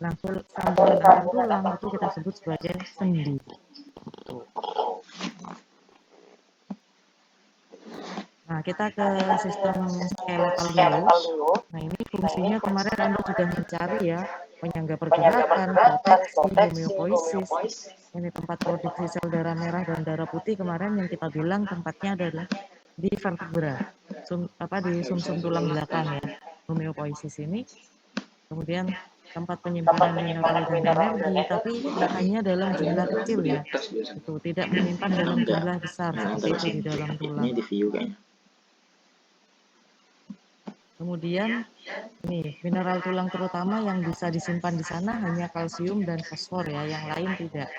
Nah, sambungan antar tulang itu kita sebut sebagai sendi. Nah, kita ke sistem skeletal dulu. Nah, ini fungsinya kemarin Anda sudah mencari ya, penyangga pergerakan, proteksi, homeopoiesis. Ini tempat produksi sel darah merah dan darah putih kemarin yang kita bilang tempatnya adalah di vertebra, di sumsum tulang belakang ya, homeopoiesis ini. Kemudian tempat penyimpanan mineral dan energi, tapi hanya dalam jumlah kecil ya. Itu tidak menyimpan dalam jumlah besar seperti itu di dalam tulang. Ini di view kayaknya. Kemudian ini mineral tulang terutama yang bisa disimpan di sana hanya kalsium dan fosfor ya, yang lain tidak.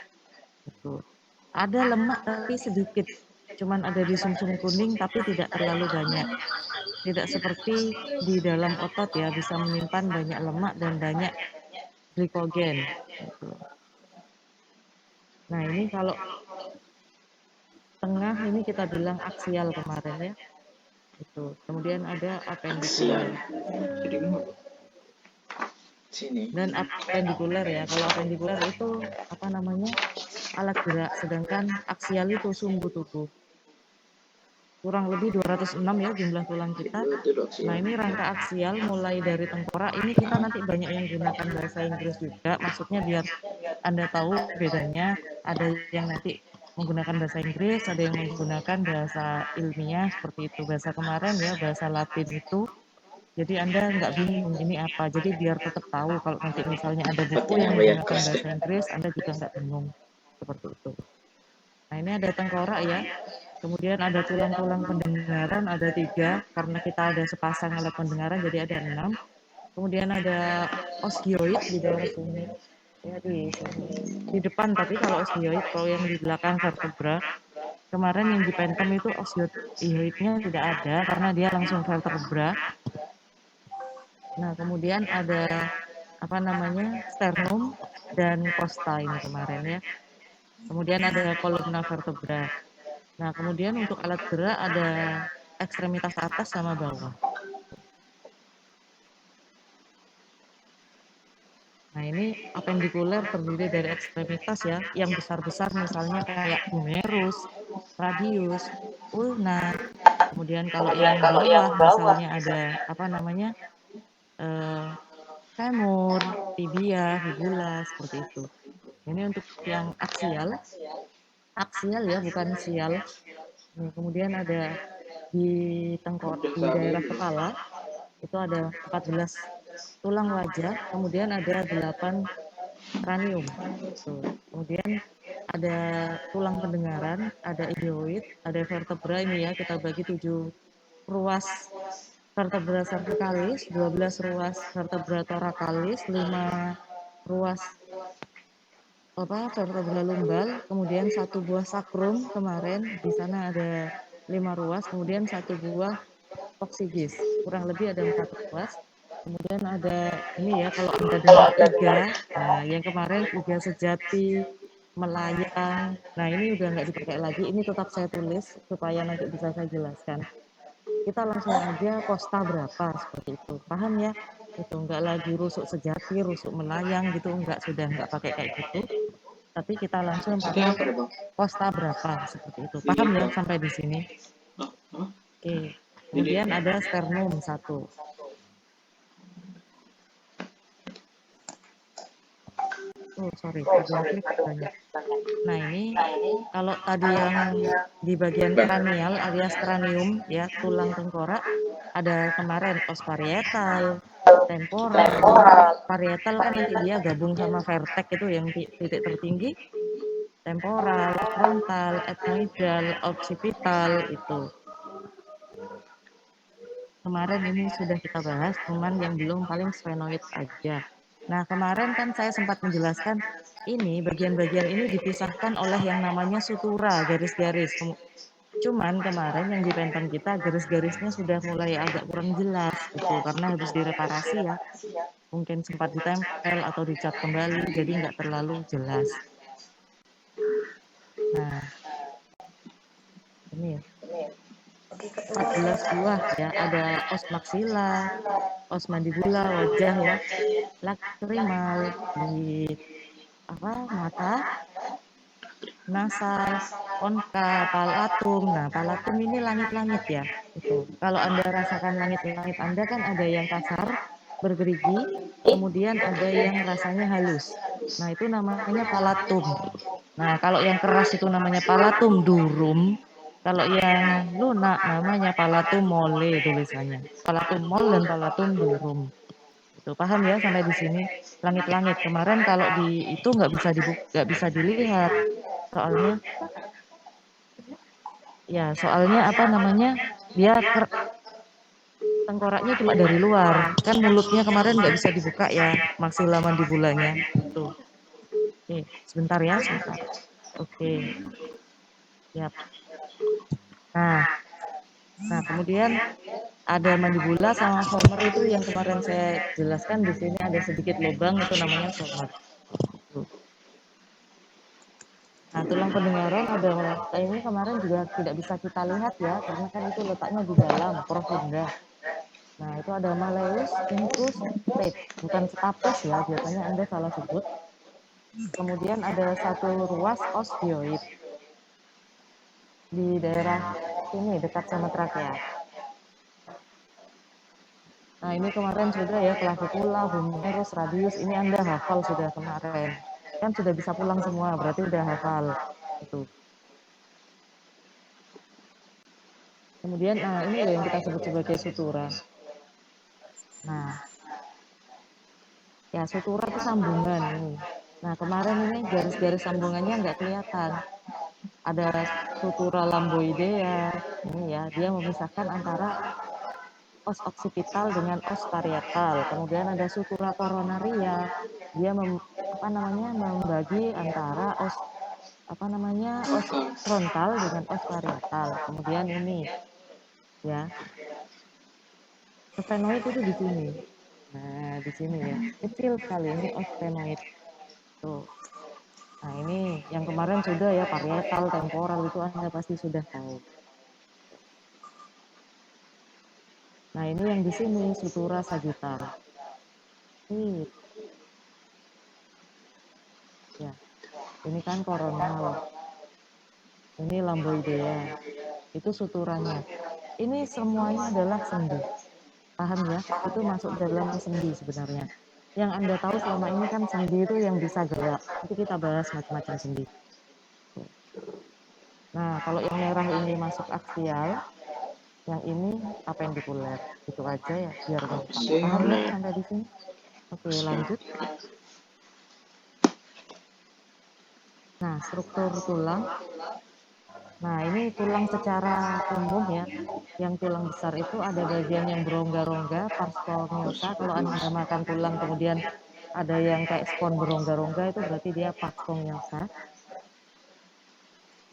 Itu. Ada lemak tapi sedikit, cuman ada di sumsum kuning tapi tidak terlalu banyak. Tidak seperti di dalam otot ya, bisa menyimpan banyak lemak dan banyak glikogen. Gitu. Nah ini kalau tengah ini kita bilang aksial kemarin ya. Itu. Kemudian ada apendikuler. Jadi sini. Dan apendikuler ya. Kalau apendikuler itu apa namanya? Alat gerak, sedangkan aksial itu sumbu tubuh. Kurang lebih 206 ya jumlah tulang kita. Nah ini rangka aksial mulai dari tengkorak, ini kita nanti banyak yang gunakan bahasa Inggris juga, maksudnya biar Anda tahu bedanya, ada yang nanti menggunakan bahasa Inggris, ada yang menggunakan bahasa ilmiah seperti itu, bahasa kemarin ya, bahasa Latin itu. Jadi Anda nggak bingung ini apa, jadi biar tetap tahu kalau nanti misalnya ada buku yang menggunakan bahasa Inggris, Anda juga nggak bingung, seperti itu. Nah ini ada tengkorak ya, kemudian ada tulang-tulang pendengaran, ada 3, karena kita ada sepasang alat pendengaran, jadi ada 6. Kemudian ada osteoid di daerah sini, ya di sini. Di depan, tapi kalau osteoid, kalau yang di belakang vertebra, kemarin yang di Phantom itu osteoidnya tidak ada, karena dia langsung vertebra. Nah kemudian ada apa namanya sternum dan costa ini kemarin ya. Kemudian ada kolumna vertebra. Nah, kemudian untuk alat gerak ada ekstremitas atas sama bawah. Nah, ini apendikuler terdiri dari ekstremitas ya, yang besar-besar misalnya kayak humerus, radius, ulna. Kemudian kalau yang bawah misalnya ada apa namanya? Femur, tibia, fibula, seperti itu. Ini untuk yang aksial ya, bukan sial. Nah, kemudian ada di di daerah kepala itu ada 14 tulang wajah, kemudian ada 8 kranium. Kemudian ada tulang pendengaran, ada idioid, ada vertebra ini ya, kita bagi 7 ruas vertebra cervicalis, 12 ruas vertebra thoracalis, 5 ruas vertebra lumbal, kemudian 1 buah sakrum kemarin, di sana ada 5 ruas, kemudian 1 buah oksigis, kurang lebih ada 4 ruas. Kemudian ada ini ya, kalau Anda dengar iga, nah yang kemarin iga sejati, melayang, nah ini udah nggak dipakai lagi, ini tetap saya tulis supaya nanti bisa saya jelaskan. Kita langsung aja kosta berapa, seperti itu, paham ya? Itu nggak lagi rusuk sejati, rusuk melayang gitu, sudah nggak pakai kayak gitu. Tapi kita langsung pakai kosta berapa, seperti itu, paham ya sampai di sini? Oke. Kemudian ada sternum 1. Sorry, ada yang klik banyak. Nah ini kalau tadi yang di bagian kranial alias kranium ya, tulang tengkorak, ada kemarin os parietal, temporal. Parietal kan nanti dia gabung sama vertex itu yang titik tertinggi, temporal, frontal, ethmoidal, occipital itu. Kemarin ini sudah kita bahas, cuman yang belum paling sphenoid aja. Nah, kemarin kan saya sempat menjelaskan ini bagian-bagian ini dipisahkan oleh yang namanya sutura, garis-garis. Cuman kemarin yang di Phantom kita garis-garisnya sudah mulai agak kurang jelas gitu, karena habis direparasi ya. Mungkin sempat ditempel atau dicat kembali, jadi nggak terlalu jelas. Nah, ini ya. 14 buah ya, ada os maxilla, os mandibula, wajah ya, lacrimal di mata, nasal, konka, palatum. Nah, palatum ini langit-langit ya. Itu. Kalau Anda rasakan langit-langit Anda kan ada yang kasar, bergerigi, kemudian ada yang rasanya halus. Nah, itu namanya palatum. Nah, kalau yang keras itu namanya palatum durum. Kalau yang lunak namanya palatum mole tulisannya. Palatum mol dan palatum durum. Itu paham ya sampai di sini. Langit-langit kemarin kalau di itu nggak bisa dilihat. Soalnya soalnya apa namanya? Dia tengkoraknya cuma dari luar. Kan mulutnya kemarin nggak bisa dibuka ya, maksila mandibulanya. Tuh. Oke, sebentar ya, sebentar. Oke. Siap. Nah, kemudian ada mandibula sama somer itu yang kemarin saya jelaskan di sini ada sedikit lubang itu namanya somer. Nah, tulang pendengaran ini kemarin juga tidak bisa kita lihat ya karena kan itu letaknya di dalam profunda. Nah, itu ada malleus incrustatus, bukan stapes ya, biasanya Anda salah sebut. Kemudian ada satu ruas osteoid di daerah sini dekat sama trakea. Nah, ini kemarin sudah ya clavicula, humerus, radius, ini Anda hafal sudah kemarin. Kan sudah bisa pulang semua, berarti udah hafal. Itu. Kemudian, ini loh yang kita sebut sebagai sutura. Nah, ya sutura itu sambungan ini. Nah, kemarin ini garis-garis sambungannya nggak kelihatan. Ada sutura lamboidea, ini ya, dia memisahkan antara os occipital dengan os parietal. Kemudian ada sutura coronaria, dia membagi antara os frontal dengan os parietal. Kemudian ini ya, sphenoid itu di sini. Nah, di sini ya, kecil sekali ini os sphenoid. Tuh. Nah, ini yang kemarin sudah ya, parietal, temporal itu Anda pasti sudah tahu. Nah, ini yang di sini sutura sagittal. Ya, ini kan koronal. Ini lamboidea. Itu suturanya. Ini semuanya adalah sendi. Paham ya? Itu masuk dalam sendi sebenarnya. Yang Anda tahu selama ini kan sendi itu yang bisa gerak. Nanti kita bahas macam-macam sendi. Nah, kalau yang merah ini masuk aksial, yang ini apendikuler. Itu aja ya, biar gampang. Paham ya sampai di sini? Oke, lanjut. Nah, struktur tulang. Nah, ini tulang secara umum ya. Yang tulang besar itu ada bagian yang berongga-rongga, pars spongiosum. Kalau Anda makan tulang kemudian ada yang kayak spon berongga-rongga itu berarti dia pars spongiosum.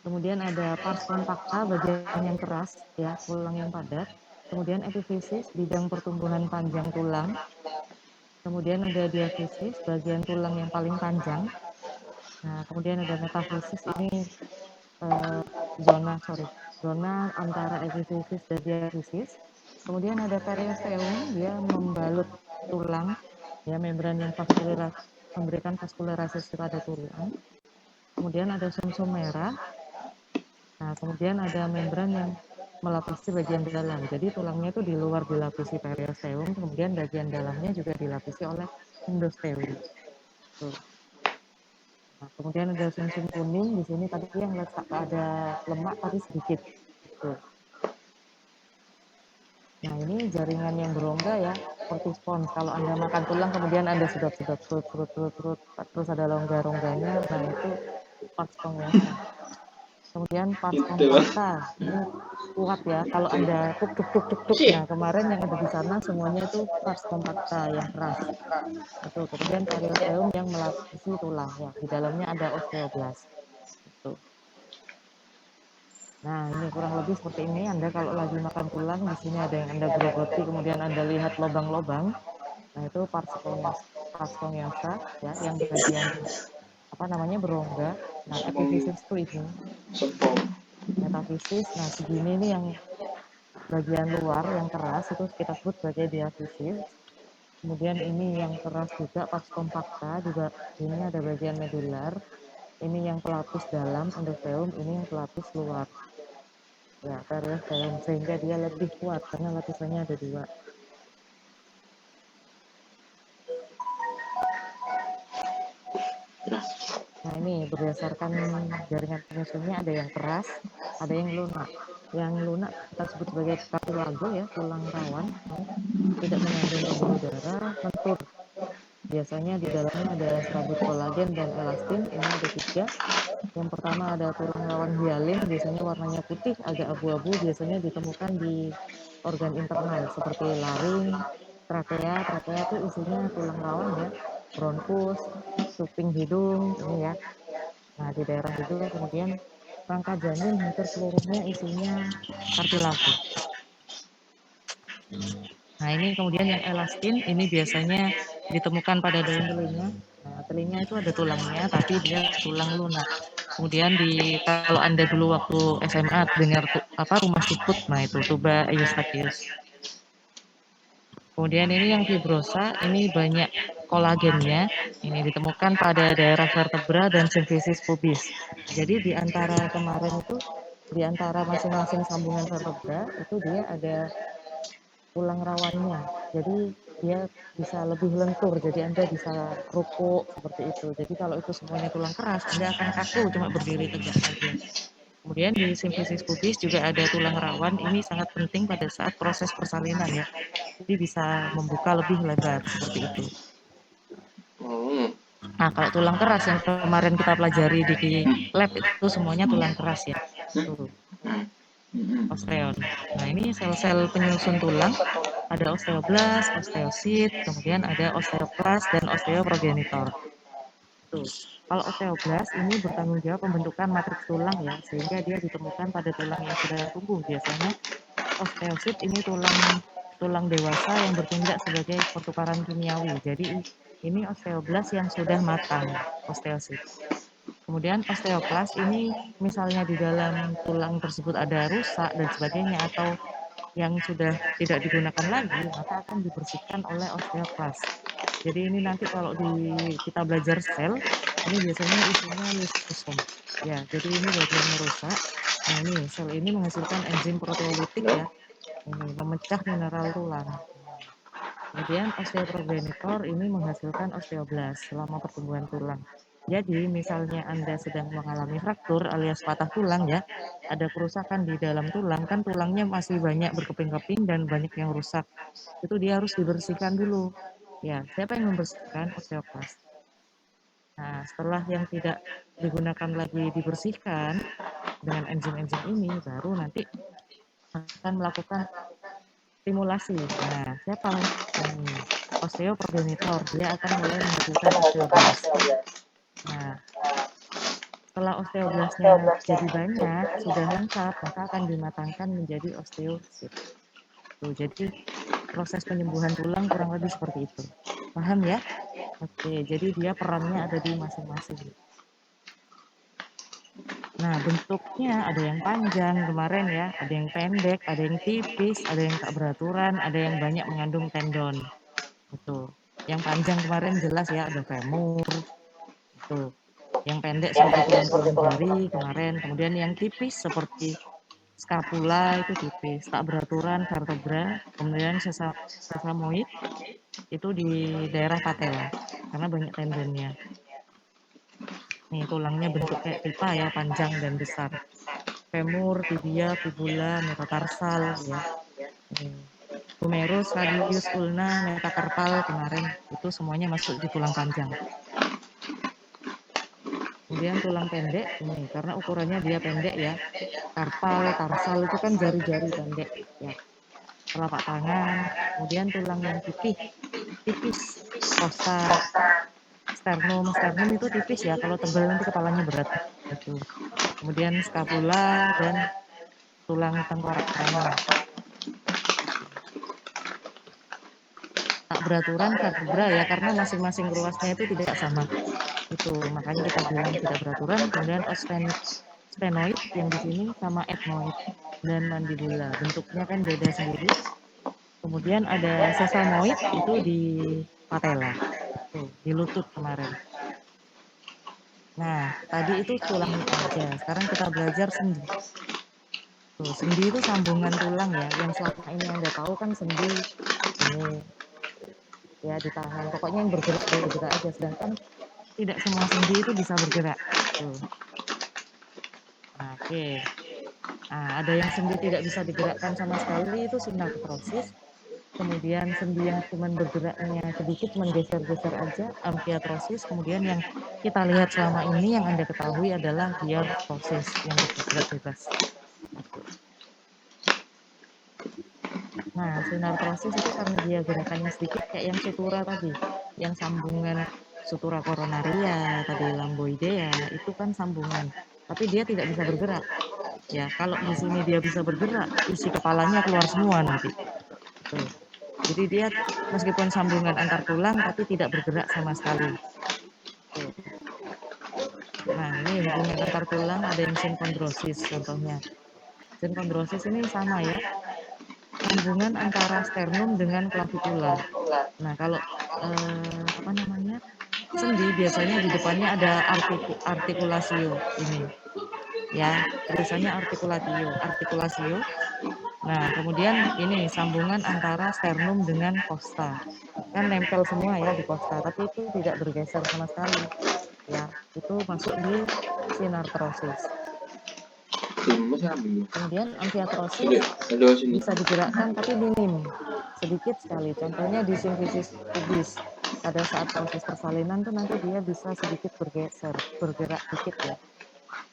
Kemudian ada pars compacta, bagian yang keras ya, tulang yang padat. Kemudian epifisis, bidang pertumbuhan panjang tulang. Kemudian ada diafisis, bagian tulang yang paling panjang. Nah, kemudian ada metafisis, ini zona antara epifisis dan diafisis. Kemudian ada periosteum, dia membalut tulang, ya membran yang memberikan vaskularisis pada tulang. Kemudian ada sumsum merah. Nah, kemudian ada membran yang melapisi bagian dalam. Jadi tulangnya itu di luar dilapisi periosteum, kemudian bagian dalamnya juga dilapisi oleh endosteum. Tuh. Nah, kemudian ada sumsum kuning di sini tadi yang letak ada lemak tapi sedikit. Tuh. Nah, ini jaringan yang berongga ya, seperti spons. Kalau Anda makan tulang kemudian Anda sedot-sedot terus ada rongga-rongganya, nah itu pars spongiosum. Kemudian pars compacta, ini kuat ya. Kalau Anda tuk. Nah, kemarin yang ada di sana semuanya itu pars compacta yang keras. Itu. Kemudian periosteum yang melapisi tulang ya. Di dalamnya ada osteoblast. Itu. Nah, ini kurang lebih seperti ini. Anda kalau lagi makan tulang, di sini ada yang Anda grogoti, kemudian Anda lihat lubang-lubang. Nah, itu pars spongiosum ya, yang bagian berongga. Nah, epifisis itu ini. Metafisis, nah segini ini yang bagian luar yang keras itu kita sebut sebagai diafisis. Kemudian ini yang keras juga pars compacta, juga ini ada bagian medular. Ini yang pelapis dalam endothelium, ini yang pelapis luar. Ya, periosteum, sehingga dia lebih kuat karena lapisannya ada 2. Nah, ini berdasarkan jaringan penyusunnya ada yang keras, ada yang lunak. Yang lunak kita sebut sebagai cartilago ya, tulang rawan. Ini tidak mengandung pembuluh darah, lentur. Biasanya di dalamnya ada serabut kolagen dan elastin, ini ada 3. Yang pertama ada tulang rawan hialin, biasanya warnanya putih, agak abu-abu, biasanya ditemukan di organ internal seperti laring, trakea. Trakea itu isinya tulang rawan ya, bronkus, cuping hidung, ini ya. Nah, di daerah hidung kemudian rangka janin hampir seluruhnya isinya kartilago. Nah, ini kemudian yang elastin, ini biasanya ditemukan pada daun telinga. Nah, telinga itu ada tulangnya, tapi dia tulang lunak. Kemudian kalau Anda dulu waktu SMA dengar rumah siput, nah itu tuba eustachius. Kemudian ini yang fibrosa, ini banyak kolagennya. Ini ditemukan pada daerah vertebra dan simfisis pubis. Jadi di antara kemarin itu, di antara masing-masing sambungan vertebra itu dia ada tulang rawannya. Jadi dia bisa lebih lentur, jadi Anda bisa rukuk seperti itu. Jadi kalau itu semuanya tulang keras, Anda akan kaku cuma berdiri tegak saja. Kemudian di simfisis pubis juga ada tulang rawan, ini sangat penting pada saat proses persalinan ya. Jadi bisa membuka lebih lebar seperti itu. Nah, kalau tulang keras yang kemarin kita pelajari di lab itu semuanya tulang keras ya. Tuh. Osteon. Nah, ini sel-sel penyusun tulang. Ada osteoblast, osteosit, kemudian ada osteoklas dan osteoprogenitor. Tuh. Kalau osteoblast ini bertanggung jawab pembentukan matriks tulang ya, sehingga dia ditemukan pada tulang yang sedang tumbuh. Biasanya osteosit ini tulang dewasa yang bertindak sebagai pertukaran kimiawi. Jadi ini osteoblast yang sudah matang, osteosit. Kemudian osteoklas ini misalnya di dalam tulang tersebut ada rusak dan sebagainya atau yang sudah tidak digunakan lagi, maka akan dibersihkan oleh osteoklas. Jadi ini nanti kalau kita belajar sel, ini biasanya isinya lysosom. Ya, jadi ini bagian merusak. Nah, ini sel ini menghasilkan enzim proteolitik ya. Ini memecah mineral tulang. Kemudian osteoprogenitor ini menghasilkan osteoblast selama pertumbuhan tulang. Jadi misalnya Anda sedang mengalami fraktur alias patah tulang ya, ada kerusakan di dalam tulang, kan tulangnya masih banyak berkeping-keping dan banyak yang rusak. Itu dia harus dibersihkan dulu. Ya, siapa yang membersihkan? Osteoklast. Nah, setelah yang tidak digunakan lagi dibersihkan dengan enzim-enzim ini, baru nanti akan melakukan stimulasi. Nah, siapa ini? Osteoprogenitor, dia akan mulai menghasilkan osteoblast. Nah, setelah osteoblastnya jadi banyak, sudah lengkap, maka akan dimatangkan menjadi osteosit. Tuh, jadi proses penyembuhan tulang kurang lebih seperti itu. Paham ya? Oke, jadi dia perannya ada di masing-masing. Nah, bentuknya ada yang panjang kemarin ya, ada yang pendek, ada yang tipis, ada yang tak beraturan, ada yang banyak mengandung tendon. Betul. Yang panjang kemarin jelas ya, ada femur. Betul. Yang pendek seperti tulang-tulang jari kemarin. Kemudian yang tipis seperti scapula itu tipis, tak beraturan vertebra. Kemudian sesamoid itu di daerah patella karena banyak tendonnya. Nih tulangnya bentuk kayak pipa ya, panjang dan besar. Femur, tibia, fibula, metatarsal ya. Humerus, radius, ulna, metakarpal kemarin itu semuanya masuk di tulang panjang. Kemudian tulang pendek ini karena ukurannya dia pendek ya. Karpal, tarsal itu kan jari-jari pendek ya. Telapak tangan. Kemudian tulang yang tipis, kosta, sternum itu tipis ya. Kalau tebal nanti kepalanya berat. Itu. Kemudian scapula dan tulang tengkorak cranium. Tak beraturan vertebra ya karena masing-masing ruasnya itu tidak sama. Itu makanya kita bilang tidak beraturan. Kemudian sphenoid yang di sini sama ethmoid. dan mandibula. Bentuknya kan beda sendiri. Kemudian ada sesamoid itu di patella, tuh di lutut kemarin. Nah, tadi itu tulangnya aja. Sekarang kita belajar sendi. Tuh, sendi itu sambungan tulang ya. Yang selama ini Anda tahu kan sendi ini ya di tangan. Pokoknya yang bergerak aja. Sedangkan tidak semua sendi itu bisa bergerak. Tuh. Nah, oke. Nah, ada yang sendi tidak bisa digerakkan sama sekali itu sinartrosis. Kemudian sendi yang cuman bergeraknya sedikit menggeser-geser aja amfiatrosis. Kemudian yang kita lihat selama ini yang Anda ketahui adalah diartrosis yang bergerak bebas. Nah, sinartrosis itu karena dia gerakannya sedikit kayak yang sutura tadi, yang sambungan sutura koronaria tadi lamboidea itu kan sambungan, tapi dia tidak bisa bergerak. Ya, kalau di sini dia bisa bergerak, isi kepalanya keluar semua nanti. Tuh. Jadi dia meskipun sambungan antar tulang tapi tidak bergerak sama sekali. Tuh. Nah, ini hubungan antar tulang ada yang sinkondrosis contohnya. Sinkondrosis ini sama ya, sambungan antara sternum dengan clavicula. Nah, kalau apa namanya? Sendi biasanya di depannya ada artikulasio ini. Ya, tulisannya artikulasio. Nah, kemudian ini sambungan antara sternum dengan costa. Kan nempel semua ya di costa, tapi itu tidak bergeser sama sekali. Ya, itu masuk di sinartrosis. Kemudian amfiatrosis bisa digerakkan tapi minim, sedikit sekali. Contohnya di simfisis pubis. Pada saat proses persalinan tuh nanti dia bisa sedikit bergeser, bergerak dikit ya.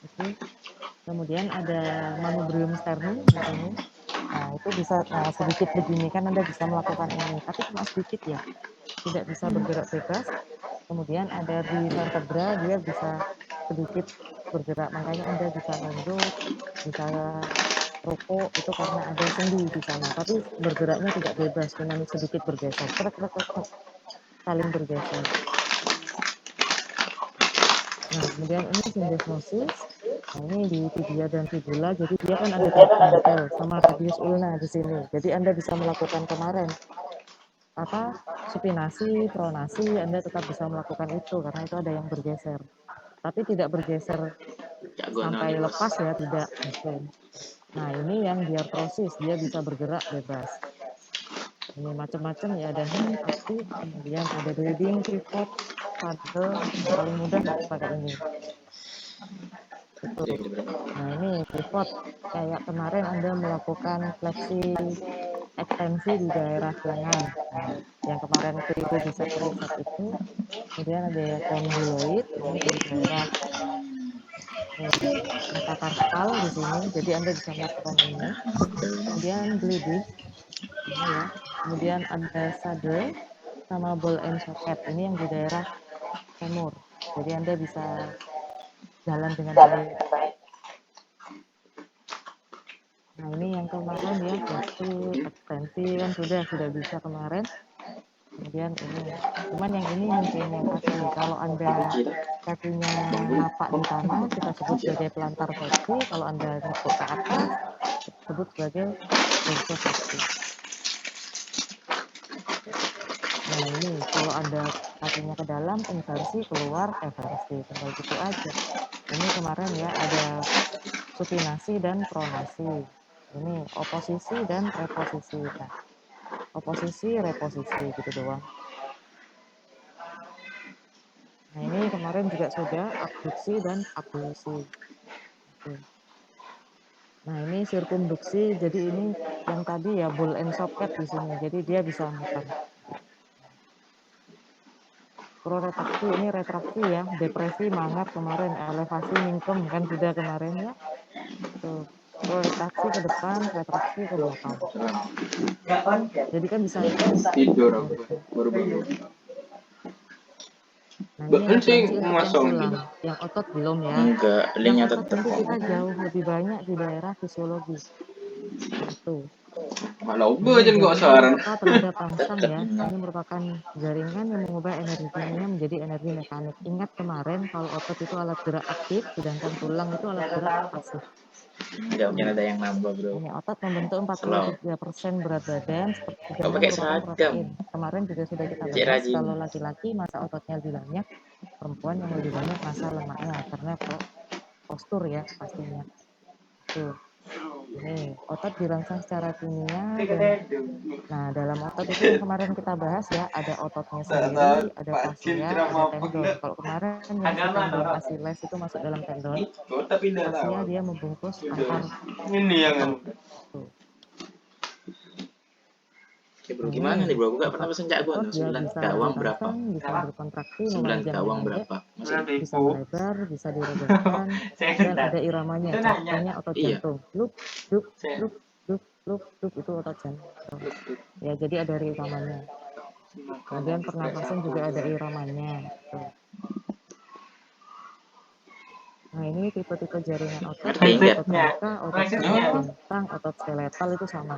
Oke. Kemudian ada manubrium sternum di sini. Nah, itu bisa sedikit begini kan Anda bisa melakukan ini, tapi cuma sedikit ya. Tidak bisa bergerak bebas. Kemudian ada di vertebra dia bisa sedikit bergerak, makanya Anda bisa nunduk, bisa rokok itu karena ada sendi di sana, tapi bergeraknya tidak bebas, cuma sedikit bergeser, saling bergeser. Nah, kemudian ini syndesmosis. Nah, ini di tibia dan fibula, jadi dia kan ada nempel sama radius ulna di sini. Jadi Anda bisa melakukan kemarin apa supinasi, pronasi, Anda tetap bisa melakukan itu karena itu ada yang bergeser. Tapi tidak bergeser sampai lepas ya, tidak. Oke. Nah, ini yang diartrosis, dia bisa bergerak bebas. Ini macam-macam ya, ada hand, aktif, kemudian ada breathing, pivot, paddle, paling mudah pakai ini. Betul. Nah, ini pivot, kayak kemarin Anda melakukan fleksi ekstensi di daerah lengan. Nah, yang kemarin waktu itu bisa tricep itu. Kemudian ada condyloid, ini di daerah metatarskal di sini. Jadi Anda bisa melakukan ini. Kemudian bleeding, ini ya. Kemudian ada saddle sama ball and socket. Ini yang di daerah femur. Jadi Anda bisa jalan dengan baik. Nah, ini yang kemarin ya, fleksi, ekstensi kan sudah bisa kemarin. Kemudian ini, cuman yang ini mungkin yang kaki. Kalau Anda kakinya napak di tanah, kita sebut sebagai pelantar fleksi. Kalau Anda nekuk ke atas, kita sebut sebagai dorsofleksi. Nah, ini kalau Anda kakinya ke dalam, inversi, keluar, eversi. Tinggal gitu aja. Ini kemarin ya, ada supinasi dan pronasi. Ini oposisi dan reposisi. Nah, oposisi, reposisi gitu doang. Nah, ini kemarin juga sudah abduksi dan abduksi. Oke. Nah, ini sirkumduksi. Jadi ini yang tadi ya ball and socket di sini. Jadi dia bisa muter. Proretraksi ini retraksi ya, depresi, mangap kemarin, elevasi, mingkem kan sudah kemarin ya. Tuh. Proretraksi ke depan, retraksi ke belakang. Jadi kan bisa tidur aku baru bangun. Nah, ini referensi untuk yang tulang, yang otot belum ya. Enggak, Yang linknya otot tetap nanti kok. kita jauh lebih banyak di daerah fisiologi. Itu. Malah Ini jen kok jaringan saran. otot terhadap rangsang ya. Nah, Ini merupakan jaringan yang mengubah energinya menjadi energi mekanik. Ingat kemarin kalau otot itu alat gerak aktif, sedangkan tulang itu alat gerak pasif. nggak mungkin ada yang nambah, bro. Ini otot membentuk Slow. 43% berat badan, sepertiganya Kau pakai merupakan seragam. protein. Kemarin juga sudah kita Cik bahas, rajin. kalau laki-laki masa ototnya lebih banyak, perempuan yang lebih banyak masa lemaknya, karena postur ya pastinya. Tuh. Ini otot dirangsang secara kimia dan nah dalam otot itu yang kemarin kita bahas ya, ada ototnya sendiri, ada fascia, ada tendon. Kalau kemarin yang si tendon Achilles itu masuk dalam tendon, fascia dia membungkus antar Ini yang otot. Tuh. Oke, bro, gimana nih, bro? Aku gak pernah Otot pesen cak gua. otot dia 9 bisa gawang berapa? dirangsang, bisa berkontraksi, 9 memanjang gawang memendek, berapa? Masih bisa melebar, bisa diregangkan, dan ada iramanya. Contohnya otot iya. jantung, lup, lup, lup, lup, lup, lup, itu otot jantung. Ya, jadi ada iramanya. Kemudian pernapasan juga ada iramanya. Tuh. Nah, ini tipe-tipe jaringan otot, Ngerti ada nggak? otot rangka, otot saraf bentang, otot skeletal itu sama.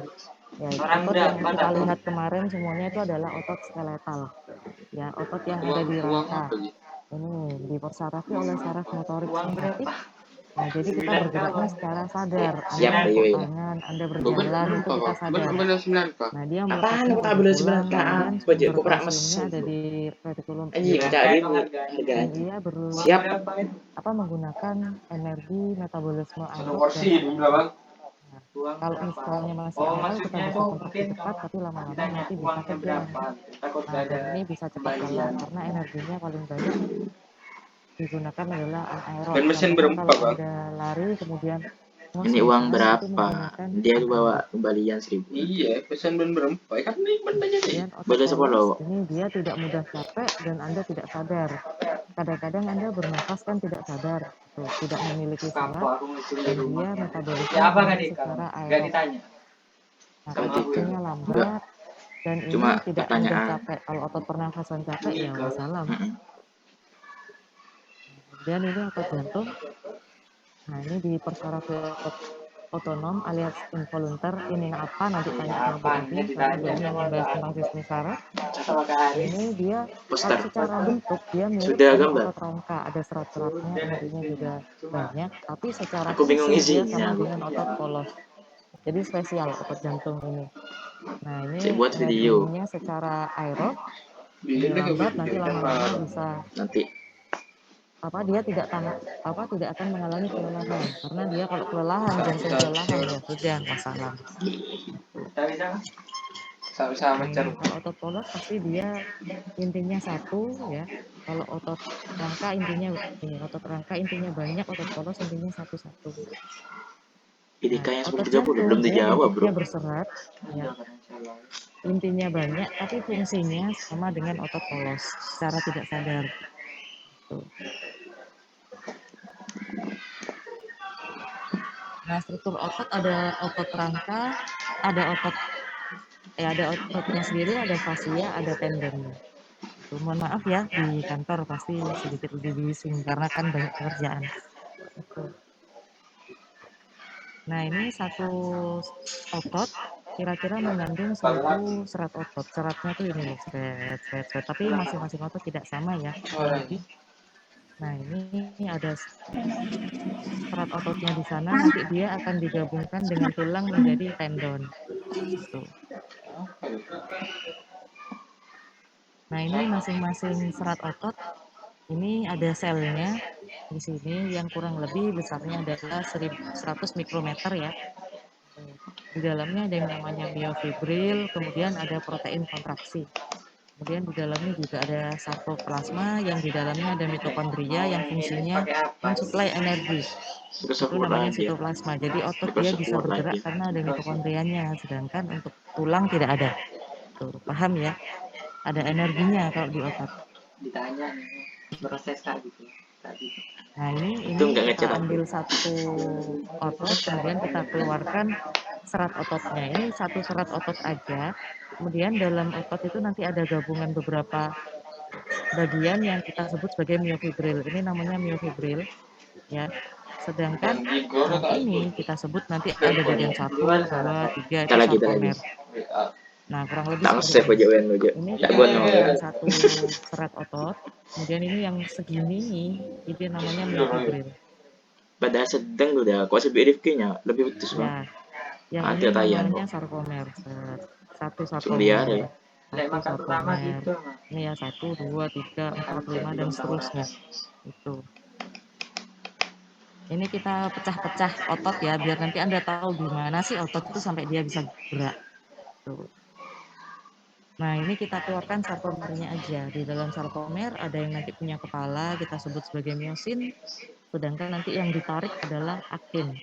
Ya, otot yang kita lihat kemarin semuanya itu adalah otot skeletal. Ya, otot yang ada di Uang rangka. apa sih? Ini dipersarafi oleh saraf motorik simpatik. Nah, jadi kita bergeraknya secara sadar. Siap, Anda Bayu tepuk ini. tangan, Anda Beban berjalan, itu berapa kita kok? sadar. Beban 9 kok. Nah, dia Apaan melepasnya tak pada boleh tulang, 9K? kemudian Apa aja? sumber Kok pernah kalsiumnya mesin, ada bro? di retikulum Anjing, irium. cari ini Dan harganya. dia Siap. menggunakan energi metabolisme Satu aerob dan kursi di anaerob. belakang. Nah, kalau misalnya masih awal kita bisa kontraksi cepat, tapi lama-lama nanti bisa kejang. Nah, dan ini bisa cepat lelah karena energinya paling banyak digunakan adalah anaerob. Dan mesin Contohnya berempat, kalau Bang. Anda lari kemudian Ini uang ngos-ngosan itu berapa? menggunakan Dia bawa anaerob. kembalian 1000. Iya, pesan ban berempat. Kan ini benernya nih. Kemudian otot Boleh polos 10. ini dia tidak mudah capek dan Anda tidak sadar. Kadang-kadang Anda bernafas kan tidak sadar, tuh, tidak memiliki serat, dan dia metabolisme murni secara aerob. Nah, kontraksinya lambat, dan ini Cuma tidak mudah pertanyaan. capek. Kalau otot pernafasan capek ya wassalam. Dan ini otot jantung. Nah, ini di persarafi otot otonom alias involuntar. Ini apa nanti tanya sama Bu Evi, karena Bu ini yang membahas tentang sistem saraf. Ini dia Poster. kalau secara bentuk dia mirip Sudah sama gambar. otot rangka, ada serat-seratnya, intinya juga banyak, tapi secara Aku bingung fungsi dia isinya. sama dengan otot polos. Jadi spesial otot jantung ini. Nah, ini Cek buat video. energinya secara aerob, ini Bikin lambat, nanti lama-lama bisa Nanti. dia tidak akan mengalami kelelahan, karena dia kalau kelelahan jantung kelelahan ya sudah wassalam. Sama-sama Nah, ini kalau otot polos pasti dia intinya satu ya. Kalau otot rangka intinya banyak, otot polos intinya satu-satu. IDK Nah, yang otot 1030 jantung belum dia dijawab, bro. intinya berserat ya. Intinya banyak tapi fungsinya sama dengan otot polos secara tidak sadar. Tuh. Nah, struktur otot ada otot rangka, ada ototnya sendiri, ada fascia, ada tendonnya. Tuh, mohon maaf ya, di kantor pasti sedikit lebih bising karena kan banyak pekerjaan. Nah, ini satu otot kira-kira mengandung 1000 serat otot. Seratnya tuh ini loh, seret. Tapi masing-masing otot tidak sama ya, kurang lebih. Nah, ini ada serat ototnya di sana, nanti dia akan digabungkan dengan tulang menjadi tendon. Tuh. Nah, ini masing-masing serat otot, ini ada selnya di sini yang kurang lebih besarnya adalah 100 mikrometer ya. Di dalamnya ada yang namanya miofibril, kemudian ada protein kontraksi. Kemudian di dalamnya juga ada sarkoplasma yang di dalamnya ada mitokondria yang fungsinya mensuplai energi. Itu namanya sitoplasma. Jadi otot dia bisa bergerak karena ada mitokondrianya, sedangkan untuk tulang tidak ada. Tuh, paham ya? Ada energinya kalau di otot. Ditanya proses gitu. Nah, ini kita ambil satu otot, kemudian kita keluarkan serat ototnya. Ini satu serat otot aja. Kemudian dalam otot itu nanti ada gabungan beberapa bagian yang kita sebut sebagai miofibril. Ini namanya miofibril. Ya. sedangkan Dan Gigo yang tak ini ikut. kita sebut nanti ada bagian 1, 2, 3 Tak itu lagi, tak lagi. sarkomer. Nah, kurang lebih Tak seperti nge-save ini. aja Wen aja. Ini Tak kita buat punya no. yang satu serat otot, kemudian ini yang segini itu namanya myofibril. Pada sedang tuh dah. Kok sebut Rifki-nya lebih putus bang. Ya, yang Mati ini tayan namanya kok. sarkomer. Satu Cuma dia sarkomer, ya. Lek satu makan pertama sarkomer. gitu Mas. Ini ya 1, 2, 3, 4, 5 dan Belum tahu seterusnya. rasa. Itu. Ini kita pecah-pecah otot ya, biar nanti Anda tahu gimana sih otot itu sampai dia bisa gerak. Tuh. Nah, ini kita keluarkan sarkomernya aja. Di dalam sarkomer ada yang nanti punya kepala, kita sebut sebagai miosin, sedangkan nanti yang ditarik adalah aktin.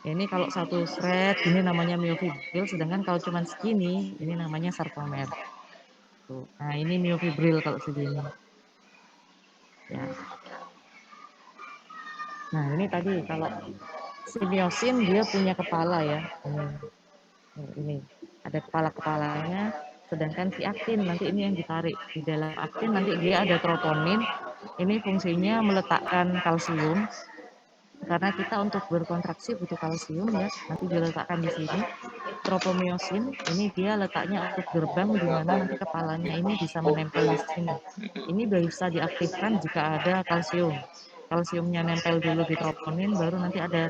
Ini kalau satu thread, ini namanya myofibril, sedangkan kalau cuma segini, ini namanya sarkomer. Tuh. Nah, ini myofibril kalau segini. Ya. Nah, ini tadi kalau si miosin dia punya kepala ya. Ini ada kepala-kepalanya, sedangkan si aktin nanti ini yang ditarik. Di dalam aktin nanti dia ada troponin, ini fungsinya meletakkan kalsium, karena kita untuk berkontraksi butuh kalsium ya, nanti diletakkan di sini. Tropomyosin, ini dia letaknya untuk gerbang di mana nanti kepalanya ini bisa menempel di sini. Ini bisa diaktifkan jika ada kalsium. Kalsiumnya nempel dulu di troponin, baru nanti ada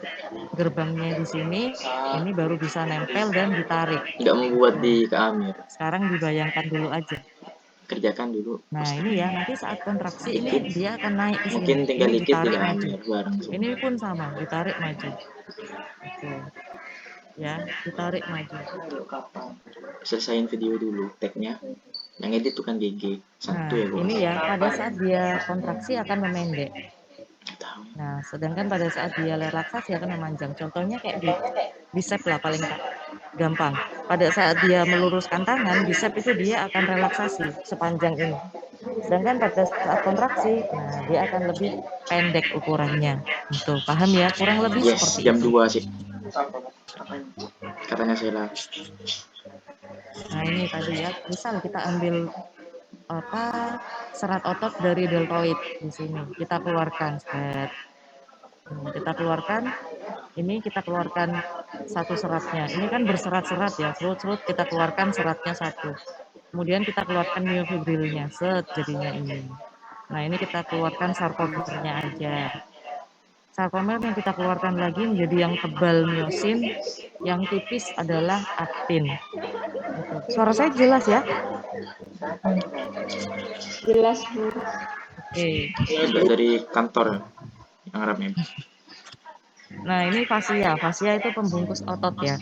gerbangnya di sini, ini baru bisa nempel dan ditarik. Nggak membuat di ke Amir. Sekarang dibayangkan dulu aja. Kerjakan dulu. Nah, ini ya, nanti saat kontraksi ini Dikit. dia akan naik ke sini. Mungkin tinggal Ini dikit di ditarik ke maju. Amir bareng semua. Ini pun sama, ditarik maju. Oke. Ya, ditarik maju. Yuk kapan? Selesaiin video dulu tagnya. Yang edit tuh kan GG. Satu Nah, ya bos. ini ya, pada saat dia kontraksi akan memendek. Tahu. Nah, sedangkan pada saat dia relaksasi akan memanjang. Contohnya kayak di bicep lah paling gampang. Pada saat dia meluruskan tangan, bicep itu dia akan relaksasi sepanjang ini. Sedangkan pada saat kontraksi, nah dia akan lebih pendek ukurannya. Itu paham ya? Kurang lebih Yes, seperti jam itu. 2 sih. Apanya? Katanya Sheila. Nah, ini tadi ya, misal kita ambil serat otot dari deltoid di sini. Kita keluarkan set. Kita keluarkan, ini kita keluarkan satu seratnya. Ini kan berserat-serat ya, serut-serut kita keluarkan seratnya satu. Kemudian kita keluarkan miofibrilnya, set jadinya ini. Nah, ini kita keluarkan sarkomernya aja. Sarkomer yang kita keluarkan lagi menjadi yang tebal miosin, yang tipis adalah aktin. Suara saya jelas ya? Jelas Bu. Oke. Juga dari kantor yang Arabnya. Nah, ini fascia. Fascia itu pembungkus otot ya.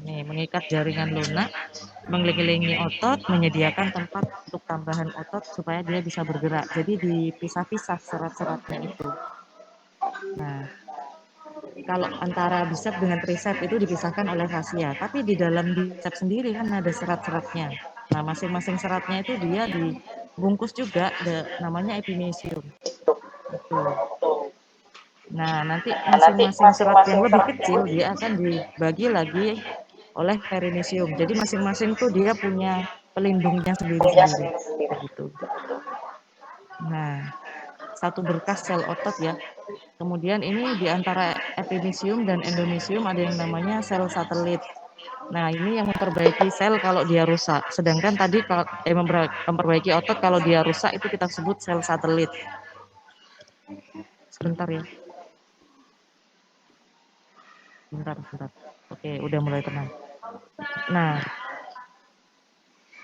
Ini mengikat jaringan lunak, mengelilingi otot, menyediakan tempat untuk tambahan otot supaya dia bisa bergerak. Jadi dipisah-pisah serat-seratnya itu. Nah, kalau antara bicep dengan tricep itu dipisahkan oleh fascia, tapi di dalam bicep sendiri kan ada serat-seratnya. Nah, masing-masing seratnya itu dia dibungkus juga, namanya epimysium. Itu. Nah, nanti masing-masing serat yang lebih kecil dia akan dibagi lagi oleh perinisium. Jadi masing-masing tuh dia punya pelindungnya sendiri-sendiri. Begitu. Nah, satu berkas sel otot ya. Kemudian ini di antara epimysium dan endomysium ada yang namanya sel satelit. Nah, ini yang memperbaiki sel kalau dia rusak. Sedangkan tadi kalau memperbaiki otot kalau dia rusak itu kita sebut sel satelit. Sebentar ya. Bentar. Oke, udah mulai tenang. Nah,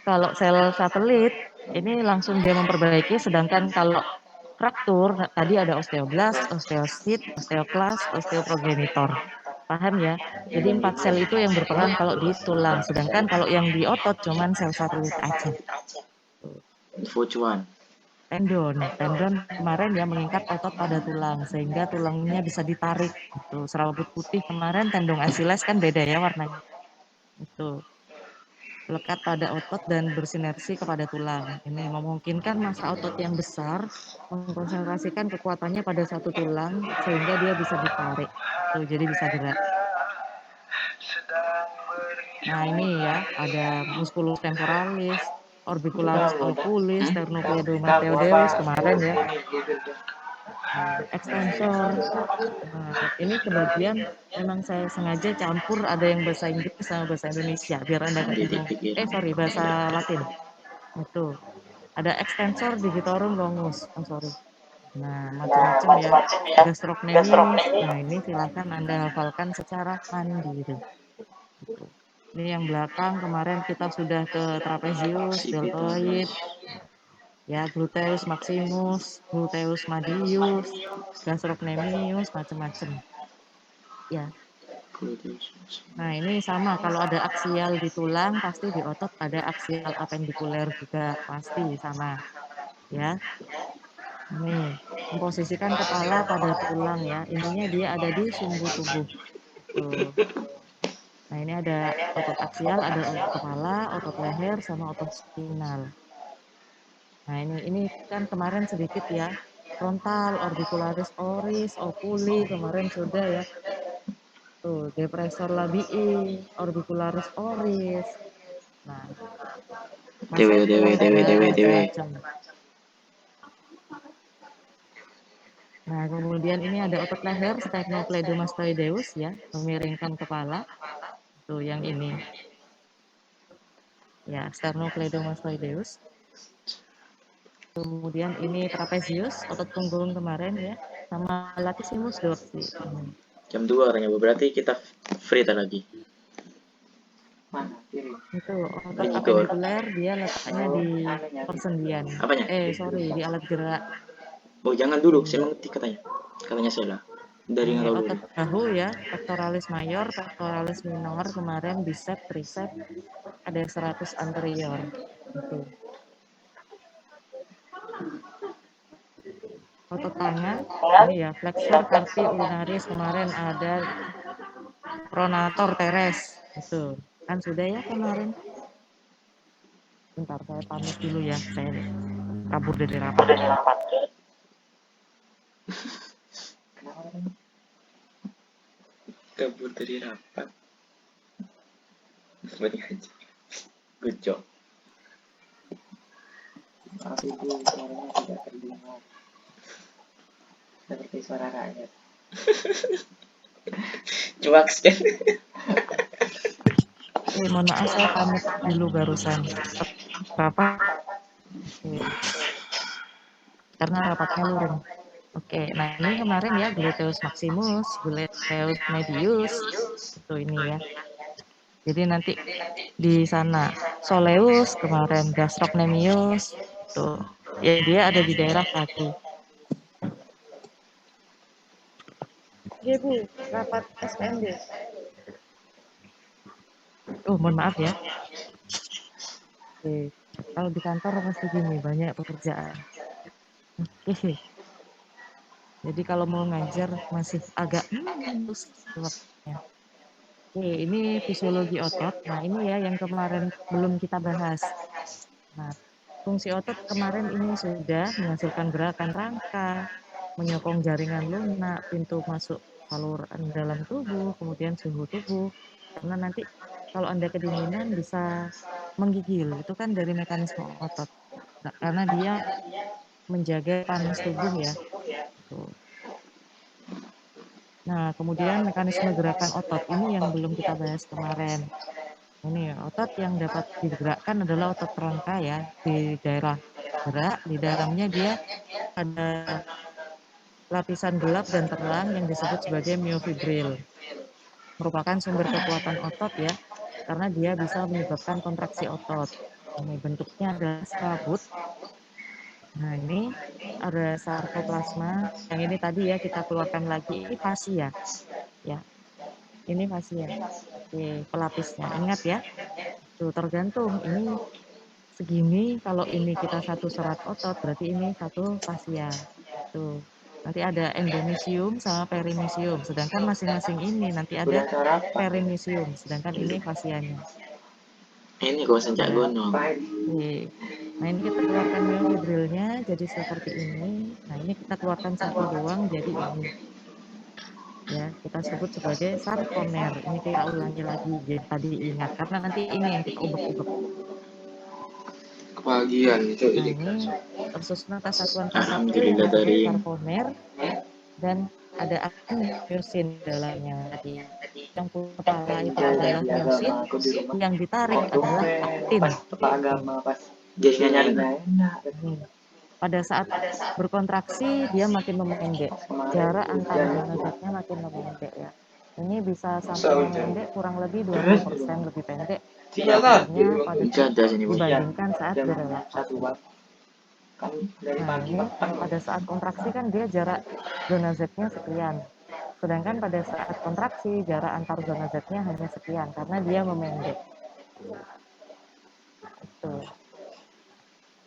kalau sel satelit ini langsung dia memperbaiki, sedangkan kalau fraktur tadi ada osteoblast, osteosit, osteoklas, osteoprogenitor. Paham ya? Jadi 4 sel itu yang berperan kalau di tulang, sedangkan kalau yang di otot cuman sel satelit aja. Which one? Tendon kemarin ya mengikat otot pada tulang sehingga tulangnya bisa ditarik. Itu serabut putih kemarin tendon Achilles kan beda ya warnanya. Itu lekat pada otot dan bersinergi kepada tulang. Ini memungkinkan massa otot yang besar mengkonsentrasikan kekuatannya pada satu tulang sehingga dia bisa ditarik. Tuh, jadi bisa gerak. Nah, ini ya ada musculus temporalis, orbicularis oculis, sternocleidomastoideus kemarin ya. extensor. Ini kebagian memang saya sengaja campur ada yang bahasa Inggris sama bahasa Indonesia biar Anda nggak bingung. Sorry, bahasa Latin. Itu. Ada extensor digitorum longus. Sorry. Nah, macam-macam ya. Gastrocnemius. Nah, ini silahkan Anda hafalkan secara mandiri. Gitu. Ini yang belakang kemarin kita sudah ke trapezius, deltoid, ya gluteus maximus, gluteus medius, gastrocnemius, macam-macam. Ya. Nah, ini sama kalau ada aksial di tulang pasti di otot ada aksial apendikuler juga pasti sama. Ya. Nih, memposisikan kepala pada tulang ya. Ininya dia ada di sumbu tubuh. Tuh. Nah, ini ada otot aksial, ada otot kepala, otot leher, sama otot spinal. Nah, ini kan kemarin sedikit ya. Frontal, orbicularis oris, oculi, kemarin sudah ya. Tuh, depressor labii, orbicularis oris. Nah, macam-macam. Nah, kemudian ini ada otot leher, sternocleidomastoideus ya, memiringkan kepala. Tuh, yang ini. Ya, sternocleidomastoideus. Kemudian ini trapezius, otot punggung kemarin ya, sama latissimus dorsi. Jam 2 orangnya, berarti kita free lagi. Mana? Kiri. Itu otot apendikuler dia letaknya di persendian. Apanya? Di alat gerak. Oh, jangan dulu, saya mengerti katanya. Katanya Sela. Dari Ini nggak otot bahu ya, pectoralis mayor, pectoralis minor, kemarin bicep, tricep, ada 100 anterior. Itu. Otot tangan, ini ya, flexor carpi ulnaris, kemarin ada pronator teres. Itu. Kan sudah ya kemarin. Bentar, saya pamit dulu ya, saya kabur dari rapat. kabur dari rapat. Seperti aja. Good job. Tapi itu suaranya tidak terdengar. Seperti suara rakyat. Cuak kan? Mohon maaf saya pamit dulu barusan. Rapat. Karena rapatnya luring. Oke, nah ini kemarin ya gluteus maximus, gluteus medius, itu ini ya. Jadi nanti di sana soleus kemarin gastrocnemius, tuh ya dia ada di daerah kaki. Oke Bu, rapat SPMD. Oh mohon maaf ya. Oke, kalau di kantor pasti gini banyak pekerjaan. Oke. Jadi kalau mau ngajar masih agak waktunya. Oke, ini fisiologi otot. Nah, ini ya yang kemarin belum kita bahas. Nah, fungsi otot kemarin ini sudah menghasilkan gerakan rangka, menyokong jaringan lunak, pintu masuk saluran dalam tubuh, kemudian suhu tubuh. Karena nanti kalau Anda kedinginan bisa menggigil. Itu kan dari mekanisme otot. Nah, karena dia menjaga panas tubuh ya. Tuh. Nah, kemudian mekanisme gerakan otot ini yang belum kita bahas kemarin. Ini otot yang dapat digerakkan adalah otot rangka ya, di daerah gerak, di dalamnya dia ada lapisan gelap dan terang yang disebut sebagai myofibril. Merupakan sumber kekuatan otot ya, karena dia bisa menyebabkan kontraksi otot. Ini bentuknya adalah serabut. Nah, ini ada sarkoplasma. Yang ini tadi ya kita keluarkan lagi, ini fascia. Ya. Ini fascia. Oke, pelapisnya. Ingat ya. Tuh tergantung ini segini, kalau ini kita satu serat otot berarti ini satu fascia. Tuh. Nanti ada endomysium sama perimysium. Sedangkan masing-masing ini nanti ada perimysium, sedangkan ini fascianya. Ini gak usah jagono. Nah ini kita keluarkan myofibrilnya jadi seperti ini. Nah ini kita keluarkan satu doang jadi ini. Ya kita sebut sebagai sarkomer. Ini kita ulangi lagi. Jadi tadi ingat karena nanti ini yang kita ubek-ubek. Kebahagiaan itu Nah ini tersusun atas satuan Alhamdulillah dari sarkomer. dan ada aktin myosin dalamnya tadi. Yang kepala itu adalah myosin, Aku di rumah yang ditarik waktu adalah aktin. apa agama pas Gasnya nyari. enak Pada saat berkontraksi dia makin memendek, jarak antara gonadotnya makin memendek ya. Ini bisa sampai memendek kurang lebih 20% lebih pendek Tidak tadi. artinya pada Bisa ada sini bos. dibandingkan saat jam berelaksasi. 1 watt kan dari Nah pagi ini bahkan pada saat kontraksi kan dia jarak zona Z-nya sekian, sedangkan pada saat kontraksi jarak antar zona Z-nya hanya sekian karena dia memendek. Tuh.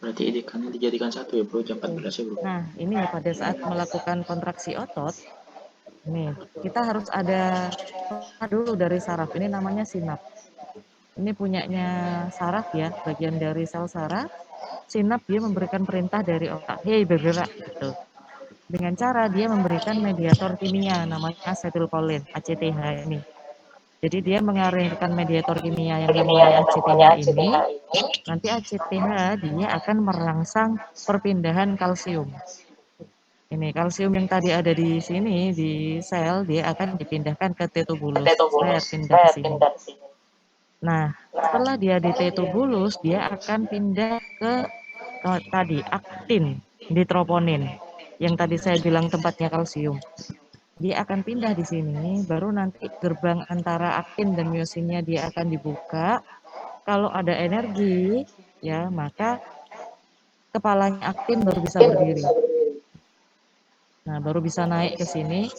Berarti idekannya dijadikan satu ya bro, jam 14 ya bro. Nah ini ya pada saat melakukan kontraksi otot, nih kita harus ada dulu dari saraf, ini namanya sinap. Ini punyanya saraf ya, bagian dari sel saraf. Sinap dia memberikan perintah dari otak, hei bergerak gitu. Dengan cara dia memberikan mediator kimia namanya asetilkolin, ACTH ini. Jadi dia mengalirkan mediator kimia yang namanya ACTH ini. Nanti ACTH dia akan merangsang perpindahan kalsium. Ini kalsium yang tadi ada di sini di sel dia akan dipindahkan ke T-tubulus. Saya pindah ke sini. Nah, setelah dia di T-tubulus dia akan pindah ke tadi aktin di troponin yang tadi saya bilang tempatnya kalsium. Dia akan pindah di sini, baru nanti gerbang antara aktin dan myosinnya dia akan dibuka. Kalau ada energi, ya maka kepalanya aktin baru bisa berdiri. Nah, baru bisa naik ke sini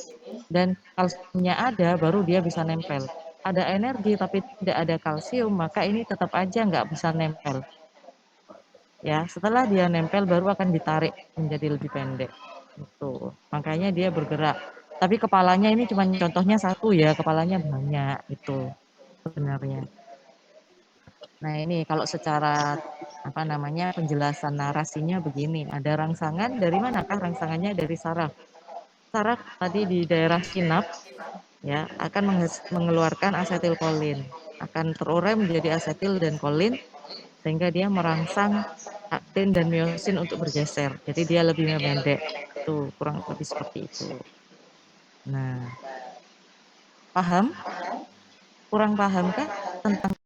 dan kalsiumnya ada, baru dia bisa nempel. Ada energi tapi tidak ada kalsium, maka ini tetap aja nggak bisa nempel. Ya, setelah dia nempel baru akan ditarik menjadi lebih pendek. Itu. Makanya dia bergerak. Tapi kepalanya ini cuma contohnya satu ya, kepalanya banyak itu sebenarnya. Nah, ini kalau secara apa namanya penjelasan narasinya begini, ada rangsangan dari manakah rangsangannya dari saraf. Saraf tadi di daerah sinap ya akan mengeluarkan asetilkolin, akan terurai menjadi asetil dan kolin sehingga dia merangsang aktin dan myosin untuk bergeser. Jadi dia lebih memendek. Tuh, kurang lebih seperti itu. Nah, paham? Kurang pahamkah tentang